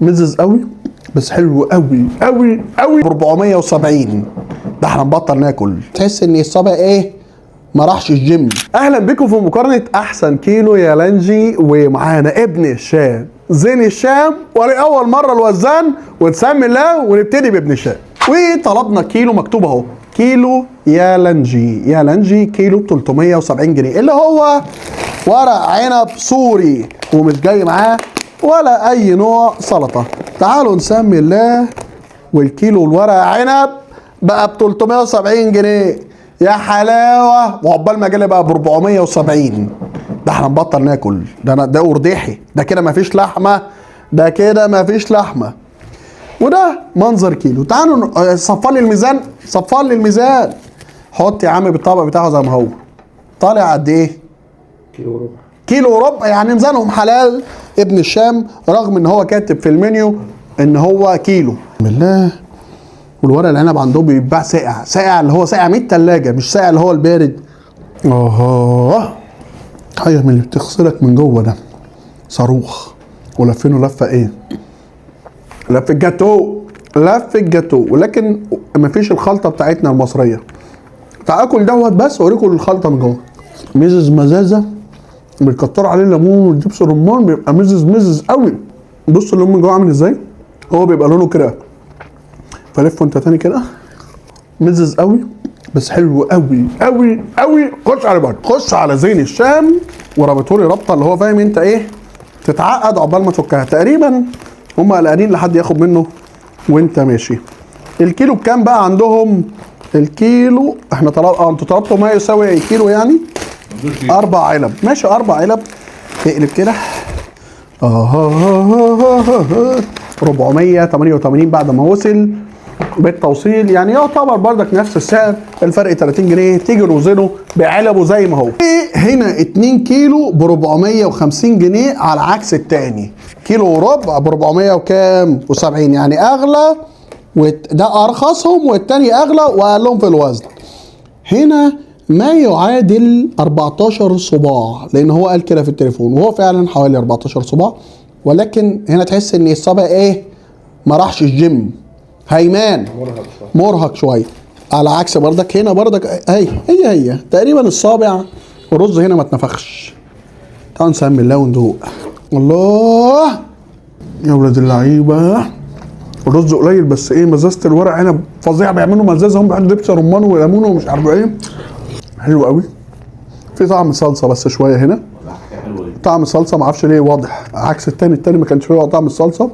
مزز قوي بس حلو قوي قوي قوي. ب 470. ده احنا نبطل ناكل، تحس ان الصابع ايه ما راحش الجيم. اهلا بكم في مقارنه احسن كيلو يا لانجي، ومعانا ابن الشام زين الشام، ولاول مره الوزان، ونسمي الله ونبتدي بابن الشام. وطلبنا كيلو مكتوب اهو، كيلو يا لانجي. يا لانجي كيلو ب 370 جنيه، اللي هو ورق عنب سوري، ومش جاي معاه ولا اي نوع سلطه. تعالوا نسمي الله. والكيلو الورق عنب بقى ب 370 جنيه يا حلاوه، وعقبال ما جالي بقى ب 470. ده احنا نبطل ناكل، ده قرديحي، ده كده مفيش لحمه، ده كده مفيش لحمه. وده منظر كيلو. تعالوا صفر لي الميزان، صفر لي الميزان. حط يا عم بالطبق بتاعه زي ما هو. طالع قد ايه؟ كيلو وربع. كيلو وربع، يعني ميزانهم حلال ابن الشام، رغم ان هو كاتب في المنيو ان هو كيلو. بسم الله. والورق العنب عندهم بيتباع ساقع، ساقع اللي هو ساقع من التلاجة، مش ساقع اللي هو البارد. حاجه من اللي بتغسلك من جوه ده، صاروخ. ولفينه لفه ايه؟ لف الجاتو، لف الجاتو، ولكن مفيش الخلطه بتاعتنا المصريه. تعال اكل دوت بس اوريكم الخلطه من جوه. مزز مزازه، بيكتروا عليه الليمون والدبس الرمان، بيبقى مزز قوي. بص الليمون من جوه عامل ازاي؟ هو بيبقى لونه كده. فلفه انت تاني كده. مزز قوي بس حلو قوي قوي قوي. خش على بعض، خش على زين الشام وربطولي ربطه اللي هو فاهم انت ايه، تتعقد عقبال ما تفكها. تقريبا هم قلقانين لحد ياخد منه وانت ماشي. الكيلو بكام بقى عندهم؟ الكيلو احنا انتوا طلبتوا ما يساوي كيلو يعني 4 علب. ماشي 4 علب. اقلب كده. 488 بعد ما وصل بالتوصيل، يعني يعتبر بردك نفس السعر، الفرق 30 جنيه. تيجي نوزنه بعلبه زي ما هو. هنا 2 كيلو ب 450 جنيه على عكس التاني. كيلو وربع ب 400 وكام و70، يعني اغلى، وده ارخصهم والتاني اغلى واقلهم في الوزن. هنا ما يعادل 14 صباع، لان هو قال كده في التليفون، وهو فعلا حوالي 14 صباع. ولكن هنا تحس ان الصابع ايه ما راحش الجيم، هيمان، مرهق شويه. على عكس بردك هنا بردك هي تقريبا الصابع. والرز هنا ما اتنفخش. تعالوا نسمي الله وندوق. الله يا ولاد اللعيبه. الرز قليل بس ايه، مزازه الورق عنب فظيع. بيعملوا مزازه هم بيحطوا دبس رمان وليمون ومش عارف ايه. حلو قوي. في طعم صلصه بس شويه هنا، طعم صلصه ما اعرفش ليه واضح عكس التاني. التاني ما كانش فيه طعم الصلصه.